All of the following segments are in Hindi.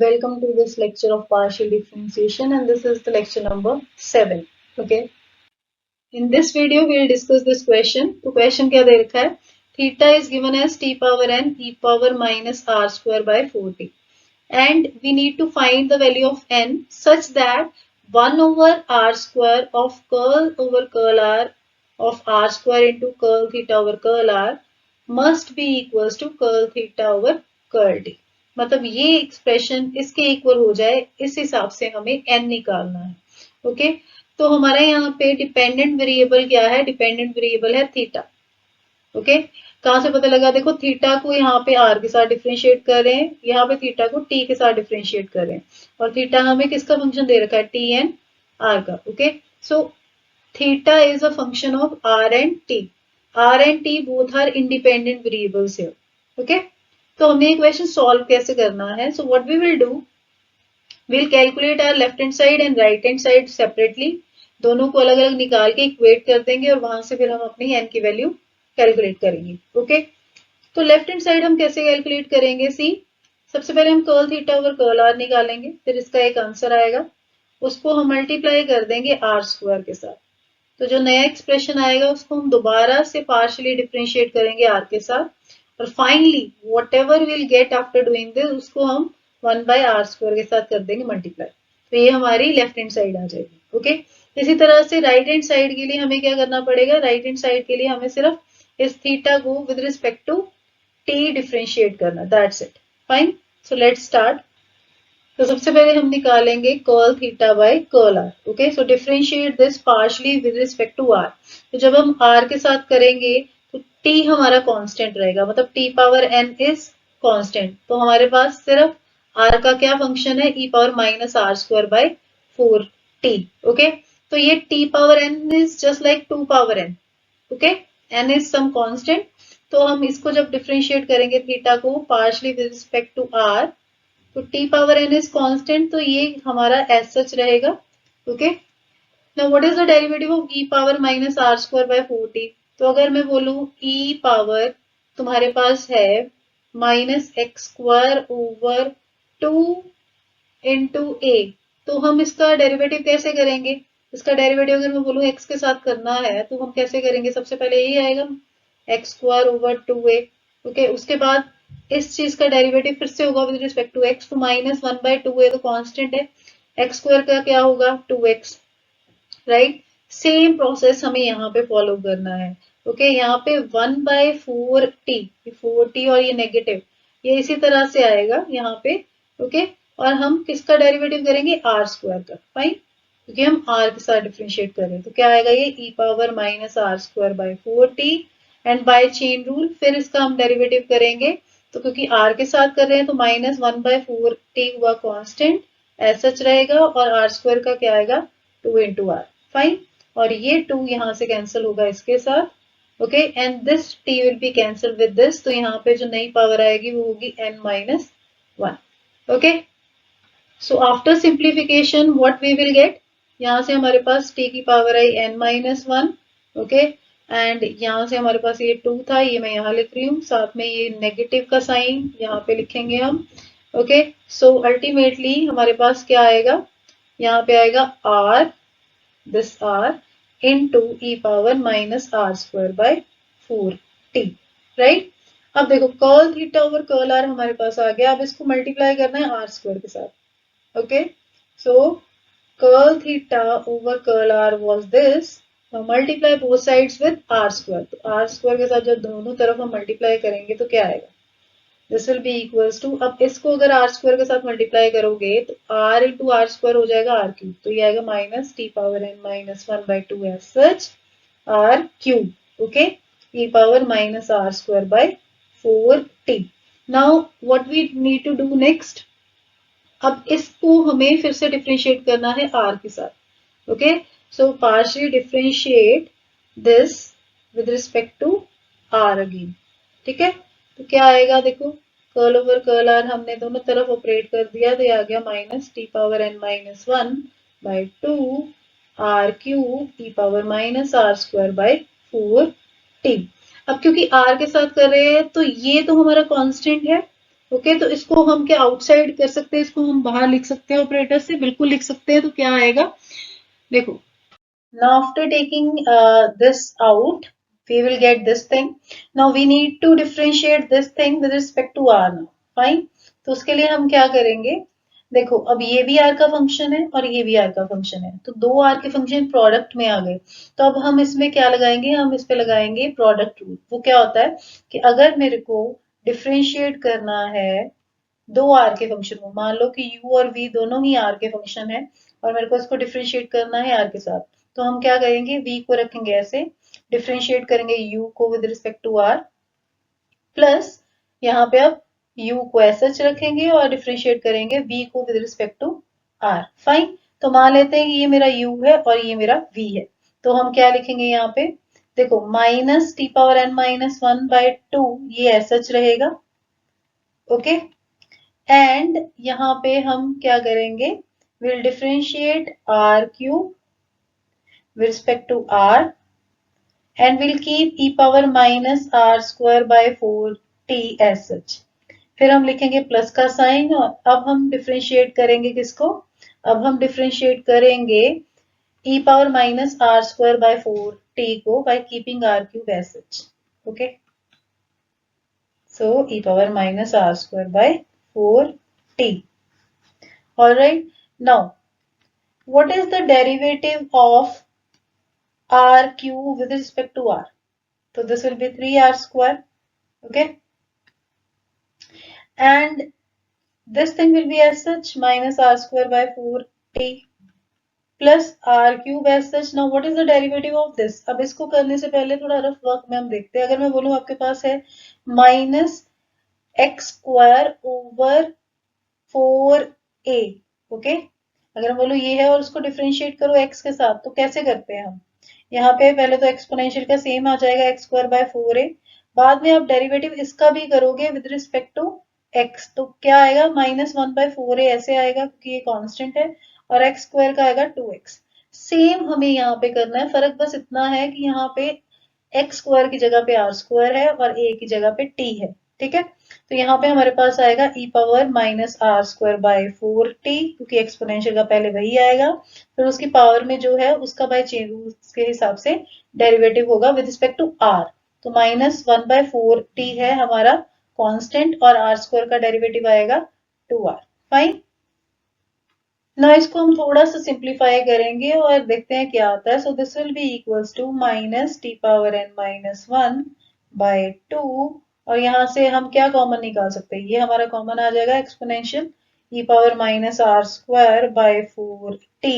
welcome to this lecture of partial differentiation, and this is the lecture number 7. Okay. In this video we'll discuss this question. तो question क्या दे रखा है? Theta is given as t power n e power minus r square by 4t, and we need to find the value of n such that 1 over r square of curl over curl r of r square into curl theta over curl r must be equals to curl theta over curl t. मतलब ये एक्सप्रेशन इसके इक्वल हो जाए, इस हिसाब से हमें n निकालना है. ओके तो हमारा यहाँ पे डिपेंडेंट वेरिएबल क्या है? डिपेंडेंट वेरिएबल है थीटा. ओके कहाँ से पता लगा? देखो थीटा को यहाँ पे r के साथ डिफ्रेंशिएट कर रहे हैं, यहाँ पे थीटा को t के साथ डिफ्रेंशिएट कर रहे हैं, और थीटा हमें किसका फंक्शन दे रखा है? t एंड r का. Okay so theta is a function of r and t. r and t both are independent variables है. ओके तो हमें ये क्वेश्चन सॉल्व कैसे करना है? So what we will do, we'll calculate our left hand side and right hand side separately. दोनों को अलग अलग निकाल के इक्वेट कर देंगे और वहां से फिर हम अपनी n की वैल्यू कैलकुलेट करेंगे. ओके तो लेफ्ट हैंड साइड हम कैसे कैलकुलेट करेंगे? सी सबसे पहले हम curl theta over curl r निकालेंगे, फिर इसका एक आंसर आएगा, उसको हम मल्टीप्लाई कर देंगे आर स्क्वायर के साथ. तो जो नया एक्सप्रेशन आएगा उसको हम दोबारा से पार्शियली डिफरेंशिएट करेंगे आर के साथ, और finally what ever will get after doing this उसको हम 1 बाय आर स्क्वायर के साथ कर देंगे मल्टीप्लाई. तो ये हमारी लेफ्ट हैंड साइड आ जाएगी. ओके इसी तरह से राइट हैंड साइड के लिए हमें क्या करना पड़ेगा? राइट हैंड साइड के लिए हमें सिर्फ इस थीटा को with respect to T differentiate करना. That's it. Fine. So let's start. तो सबसे पहले हम निकालेंगे curl theta by curl R. Okay so differentiate this partially with respect to R. तो जब हम आर के साथ करेंगे तो टी हमारा कांस्टेंट रहेगा, मतलब T power N is constant. तो हमारे पास सिर्फ आर का क्या फंक्शन है? E power minus are square by 4t. Okay तो ये t power n is just like 2 power n. Okay n is some constant. तो हम इसको जब डिफरेंशिएट करेंगे थीटा को partially with respect to r, तो t power n is constant, तो ये हमारा एज सच रहेगा. Okay now what is the derivative of e power minus are square by 4t? तो अगर मैं बोलूं e पावर तुम्हारे पास है minus X square over 2 into A, तो हम इसका डेरिवेटिव कैसे करेंगे? इसका डेरिवेटिव अगर मैं बोलूं x के साथ करना है तो हम कैसे करेंगे? सबसे पहले यही आएगा x square over 2a. Okay उसके बाद इस चीज का डेरिवेटिव फिर से होगा विद रिस्पेक्ट टू एक्स, तो माइनस 1 बाय 2a तो कांस्टेंट है, एक्स स्क्वायर का क्या होगा? 2x. राइट सेम प्रोसेस हमें यहाँ पे फॉलो करना है. ओके यहाँ पे 1 बाय 4t, 4t और ये नेगेटिव, ये इसी तरह से आएगा यहाँ पे. ओके और हम किसका डेरिवेटिव करेंगे? आर स्क्वायर का. फाइन क्योंकि हम आर के साथ डिफरेंशिएट कर रहे हैं, तो क्या आएगा? ये E power minus are square by 4t and by chain rule फिर इसका हम डेरिवेटिव करेंगे. तो क्योंकि आर के साथ कर रहे हैं तो माइनस 1 बाय 4t हुआ कांस्टेंट, एज सच रहेगा, और आर स्क्वायर का क्या आएगा? 2 इंटू आर. फाइन और ये 2 यहाँ से कैंसिल होगा इसके साथ. Okay and this t will be cancel with this, तो यहाँ पे जो नई पावर आएगी वो होगी n minus 1. Okay so after simplification what we will get? यहाँ से हमारे पास t की पावर आई n माइनस 1. ओके एंड यहाँ से हमारे पास ये 2 था, ये मैं यहाँ लिख रही हूँ, साथ में ये नेगेटिव का साइन यहाँ पे लिखेंगे हम. ओके सो अल्टीमेटली हमारे पास क्या आएगा? यहाँ पे आएगा r, this r into e power minus are square by 4t. Right अब देखो curl theta over curl r हमारे पास आ गया. अब इसको मल्टीप्लाई करना है आर स्क्वायर के साथ. Okay so curl theta over curl r was this, multiply both sides with r square. तो आर स्क्वायर के साथ जब दोनों तरफ हम मल्टीप्लाई करेंगे तो क्या आएगा? This will be equals to, अब इसको अगर आर स्क्वायर के साथ मल्टीप्लाई करोगे तो आर इंटू आर स्क्वायर हो जाएगा आर क्यूब, तो ये आएगा minus t power n minus 1 by 2 as such r cube. Okay e power minus are square by 4t. Now what we need to do next? अब इसको हमें फिर से डिफरेंशिएट करना है r के साथ. Okay so partially differentiate this with respect to r again. ठीक है तो क्या आएगा? देखो कर्ल ओवर कर्ल आर हमने दोनों तरफ ऑपरेट कर दिया, तो ये आ गया minus t power n minus 1 by 2 r cube e power minus are square by 4t. अब क्योंकि r के साथ कर रहे हैं तो ये तो हमारा कांस्टेंट है, ओके, तो इसको हम क्या आउटसाइड कर सकते हैं, इसको हम बाहर लिख सकते हैं ऑपरेटर से, बिल्कुल लिख सकते हैं। तो क्या आएगा, देखो, now after taking this out we will get this thing. Now we need to differentiate this thing with respect to r now. Fine, तो उसके लिए हम क्या करेंगे, देखो अब ये भी r का फंक्शन है और ये भी r का फंक्शन है, तो दो r के फंक्शन प्रोडक्ट में आ गए। तो अब हम इसमें क्या लगाएंगे, हम इस पे लगाएंगे प्रोडक्ट रूल। वो क्या होता है कि अगर मेरे को डिफ्रेंशिएट करना है दो आर के फंक्शन को, मान लो कि u और v दोनों ही आर के फंक्शन है और मेरे को इसको डिफ्रेंशिएट करना है आर के साथ, तो हम क्या करेंगे, v को रखेंगे ऐसे, डिफ्रेंशिएट करेंगे u को with respect to r, plus यहाँ पे अब u को ऐसा रखेंगे और डिफ्रेंशिएट करेंगे v को with respect to r। Fine, तो मान लेते हैं कि ये मेरा u है और ये मेरा v है, तो हम क्या लिखेंगे यहाँ पे, देखो minus t power n minus 1/2 ये ऐसा रहेगा। ओके, एंड यहाँ पे हम क्या करेंगे, will differentiate r cube with respect to r and will keep e power minus r square by 4t as such। फिर हम लिखेंगे प्लस का साइन और अब हम डिफरेंशिएट करेंगे किसको, अब हम डिफरेंशिएट करेंगे e power minus r square by 4t को by keeping r cube as such। Okay, so e power minus r square by 4t। all right, now what is the derivative of r cube with respect to r? So this will be 3r square. Okay, and this thing will be as such minus r square by 4t plus r cube as such. Now what is the derivative of this? अब इसको करने से पहले थोड़ा रफ वर्क में हम देखते हैं। अगर मैं बोलूं आपके पास है minus X square over 4a, okay, अगर मैं बोलूं ये है और उसको डिफरेंशिएट करो x के साथ, तो कैसे करते हैं हम, यहाँ पे पहले तो एक्सपोनेंशियल का सेम आ जाएगा एक्स स्क्वायर बाय 4a, बाद में आप डेरिवेटिव इसका भी करोगे विद रिस्पेक्ट टू x, तो क्या आएगा माइनस 1/4a ऐसे आएगा क्योंकि ये कांस्टेंट है, और x स्क्वायर का आएगा 2x। सेम हमें यहाँ पे करना है, फर्क बस इतना है कि यहाँ पे x स्क्वायर की जगह पे r स्क्वायर है और a की जगह पे t है। ठीक है, तो यहाँ पे हमारे पास आएगा e power minus are square by 4t, क्योंकि एक्सपोनेंशियल का पहले वही आएगा, फिर उसकी पावर में जो है उसका बाय चेन रूल के हिसाब से डेरिवेटिव होगा विद रिस्पेक्ट टू r। तो माइनस 1/4t है हमारा कांस्टेंट और r स्क्वायर का डेरिवेटिव आएगा 2r। फाइन, ना इसको हम थोड़ा सा सिंप्लीफाई करेंगे और देखते हैं क्या आता है। So this will be equals to minus t power n minus 1/2, और यहाँ से हम क्या कॉमन निकाल सकते हैं, ये हमारा कॉमन आ जाएगा exponential e power minus are square by 4t,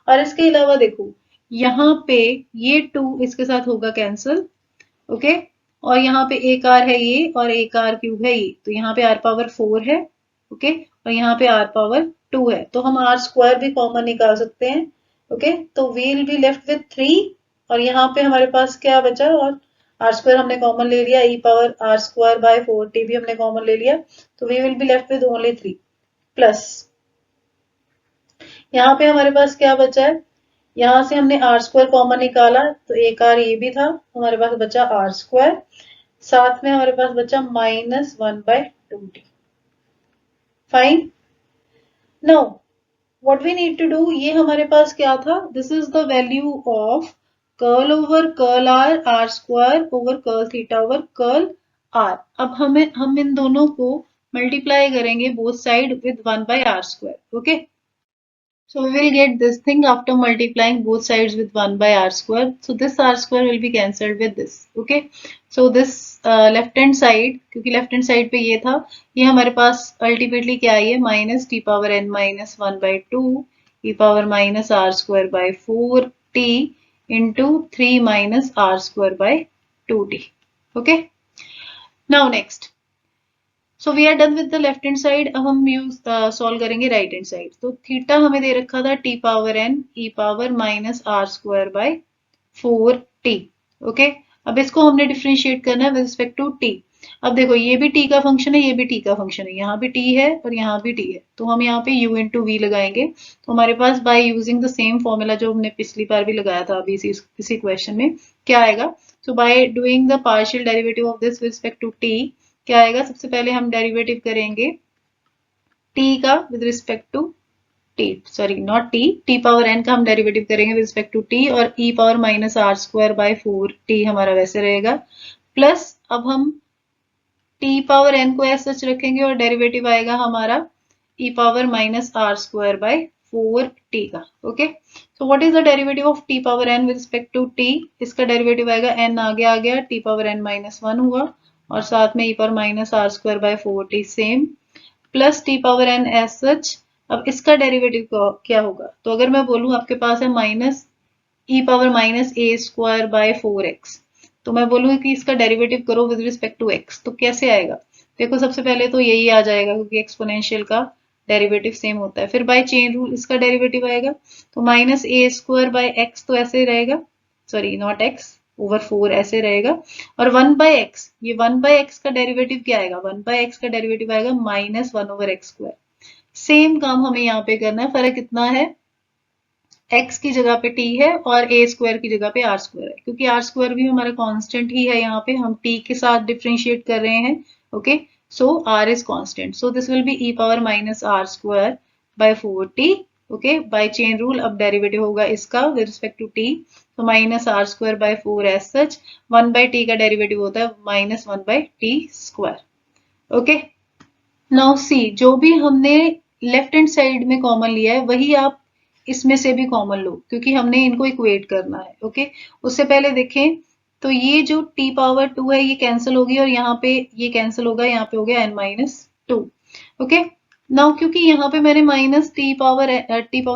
और इसके अलावा देखो यहाँ पे ये 2 इसके साथ होगा कैंसिल। ओके, और यहाँ पे एक r है ये और एक r क्यूब है ये, तो यहाँ पे r पावर 4 है। ओके, और यहाँ पे r पावर 2 है, तो हम r स्क्वायर भी कॉमन निकाल सकते हैं। ओके, तो वील बी लेफ्ट विथ 3, और यहाँ पे हमारे पास क्या बचा, और r स्क्वायर हमने कॉमन ले लिया, e power r square by 4t भी हमने कॉमन ले लिया, तो we will be left with only 3 plus यहाँ पे हमारे पास क्या बचा है, यहाँ से हमने r स्क्वायर कॉमन निकाला तो एक r ये भी था, हमारे पास बचा r स्क्वायर, साथ में हमारे पास बचा minus 1/2t। Fine, now what we need to do, ये हमारे पास क्या था, this is the value of curl over curl r square over curl theta over curl r। अब हम इन दोनों को मल्टीप्लाई करेंगे both side with 1/r square. Okay, so we will get this thing after multiplying both sides with 1/r square. So this r square will be cancelled with this. Okay, so this left hand side, क्योंकि left hand side पे ये था, ये हमारे पास ultimately क्या आई है, minus t power n minus 1/2 e power minus r square by 4t into 3 minus r square by 2t. Okay, now next, so we are done with the left hand side. अब हम यूज सॉल्व करेंगे राइट हैंड साइड। तो थीटा हमें दे रखा था t power n e power minus are square by 4t। Okay, अब इसको हमने डिफरेंशिएट करना है विद रिस्पेक्ट टू t। अब देखो ये भी t का फंक्शन है, ये भी t का फंक्शन है, यहाँ भी t है और यहाँ भी t है, तो हम यहाँ पे u इंटू वी लगाएंगे। तो हमारे पास by using the same formula जो हमने पिछली बार भी लगाया था अभी इसी क्वेश्चन में, क्या आएगा, so by doing the partial derivative of this with respect to t, क्या आएगा, सबसे पहले हम डेरिवेटिव करेंगे t का with respect to t, sorry not t power n का हम डेरिवेटिव करेंगे विद रिस्पेक्ट टू t, और e power minus are square by 4t हमारा वैसे रहेगा, प्लस अब हम t पावर n को ऐसा सच रखेंगे और डेरिवेटिव आएगा हमारा e power minus are square by 4t का। Okay, so what is the derivative of t power n with respect to t, इसका डेरिवेटिव आएगा n आगे आ गया, t पावर n माइनस 1 हुआ, और साथ में e power minus are square by 4t same, plus t power n as such. अब इसका डेरिवेटिव क्या होगा, तो अगर मैं बोलूं आपके पास है minus e power minus a square by 4x, तो मैं बोलूंगी कि इसका डेरिवेटिव करो विद रिस्पेक्ट टू x, तो कैसे आएगा, देखो सबसे पहले तो यही आ जाएगा क्योंकि एक्सपोनेंशियल का डेरिवेटिव सेम होता है, फिर बाय चेन रूल इसका डेरिवेटिव आएगा, तो minus a square by x तो ऐसे रहेगा, सॉरी नॉट x ओवर 4 ऐसे रहेगा, और 1 बाय एक्स, ये 1 बाय एक्स का डेरिवेटिव क्या आएगा, 1 बाय एक्स का डेरिवेटिव आएगा minus 1 over x square. Same काम हमें यहाँ पे करना है, फर्क इतना है x की जगह पे t है और a स्क्वायर की जगह पे r स्क्वायर है, क्योंकि r स्क्वायर भी हमारा कांस्टेंट ही है, यहाँ पे हम t के साथ डिफरेंशिएट कर रहे हैं। Okay, so r is constant, so this will be e power minus are square by 4t। Okay, by chain rule अब डेरिवेटिव होगा इसका विद रिस्पेक्ट टू t, तो minus are square by 4 as such, 1 by t का डेरिवेटिव होता है minus 1 by t square. Okay, now see, जो भी हमने लेफ्ट हैंड साइड में कॉमन लिया है वही आप इसमें से भी कॉमन लो, क्योंकि हमने इनको इक्वेट करना है। ओके, उससे पहले देखें तो ये जो t पावर 2 है ये कैंसिल होगी, और यहाँ पे ये कैंसिल होगा, यहाँ पे हो गया n माइनस 2। ओके, नाउ क्योंकि यहाँ पे मैंने minus t power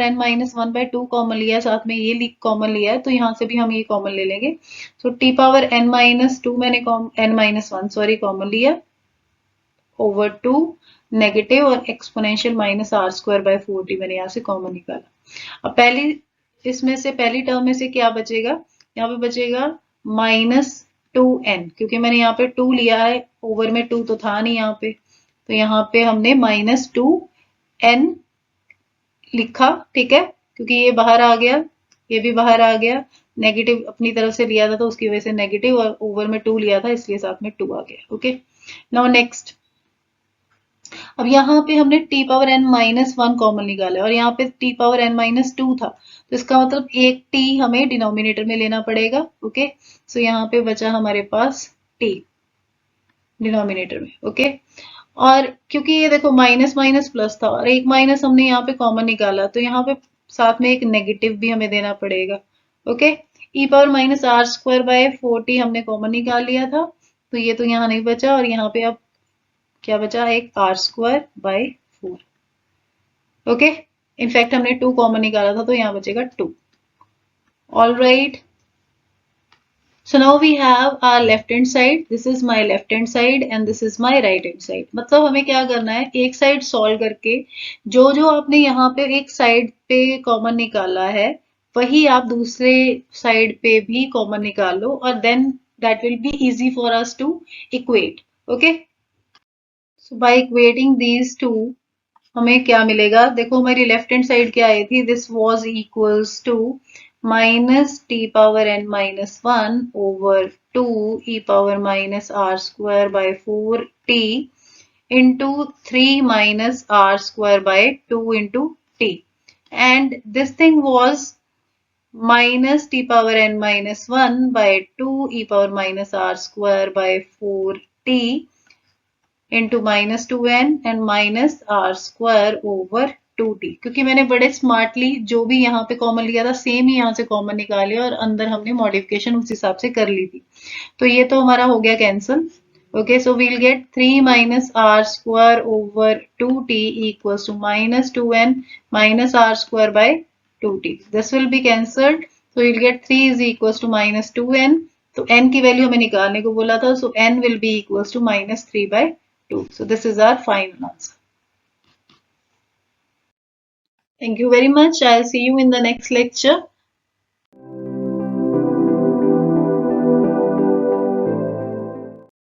n minus 1 by 2 common लिया है, साथ में ये कॉमन लिया है, तो यहाँ से भी हम ये कॉमन ले लेंगे, तो t पावर n माइनस 2 मैंने n माइनस 1 सॉरी कॉमन लिया ओवर 2 नेगेटिव, और exponential minus are square by 4t मैंने यहाँ से कॉमन निकाला। अब पहली इसमें से पहली टर्म में से क्या बचेगा, यहाँ पे बचेगा माइनस 2n, क्योंकि मैंने यहाँ पे 2 लिया है, ओवर में 2 तो था नहीं यहाँ पे, तो यहाँ पे हमने माइनस 2n लिखा। ठीक है, क्योंकि ये बाहर आ गया, ये भी बाहर आ गया, नेगेटिव अपनी तरफ से लिया था तो उसकी वजह से नेगेटिव, और ओवर में 2 लिया था इसलिए साथ में 2 आ गया। ओके, नाउ नेक्स्ट, अब यहाँ पे हमने t power n minus 1 common निकाला है, और यहाँ पे t पावर n माइनस 2 था, तो इसका मतलब एक t हमें डिनोमिनेटर में लेना पड़ेगा। ओके, सो यहाँ पे बचा हमारे पास t डिनोमिनेटर में। ओके, और क्योंकि ये देखो माइनस माइनस प्लस था, और एक माइनस हमने यहाँ पे कॉमन निकाला, तो यहाँ पे साथ में एक नेगेटिव भी हमें देना पड़ेगा। Okay, e power minus are square by 4t हमने कॉमन निकाल लिया था, तो ये तो यहाँ नहीं बचा, और यहाँ पे अब क्या बचा, एक r square by 4। Okay, in fact हमने 2 कॉमन निकाला था, तो यहाँ बचेगा 2। All right, so now we have our left hand side, this is my left hand side and this is my right hand side। मतलब हमें क्या करना है, एक साइड सॉल्व करके जो जो आपने यहाँ पे एक साइड पे कॉमन निकाला है वही आप दूसरे साइड पे भी कॉमन निकाल लो, और then that will be easy for us to equate. Okay, so by equating these two हमें क्या मिलेगा, देखो हमारी लेफ्ट हैंड साइड क्या आई थी, this was equals to minus t power n minus 1 over 2 e power minus are square by 4t into 3 minus are square by 2 into t, and this thing was minus t power n minus 1 by 2 e power minus are square by 4t into minus 2n and minus are square over 2t, क्योंकि मैंने बड़े स्मार्टली जो भी यहाँ पे कॉमन लिया था सेम ही यहाँ से कॉमन निकाल लिया, और अंदर हमने मॉडिफिकेशन उस हिसाब से कर ली थी, तो ये तो हमारा हो गया cancel. Okay, so we'll get 3 minus are square over 2t equals to minus 2n minus are square by 2t, this will be cancelled, so you'll get 3 is equals to minus 2n, तो n की वैल्यू हमें निकालने को बोला था, so n will be equals to minus 3 by 2. So this is our final answer. Thank you very much. I'll see you in the next lecture.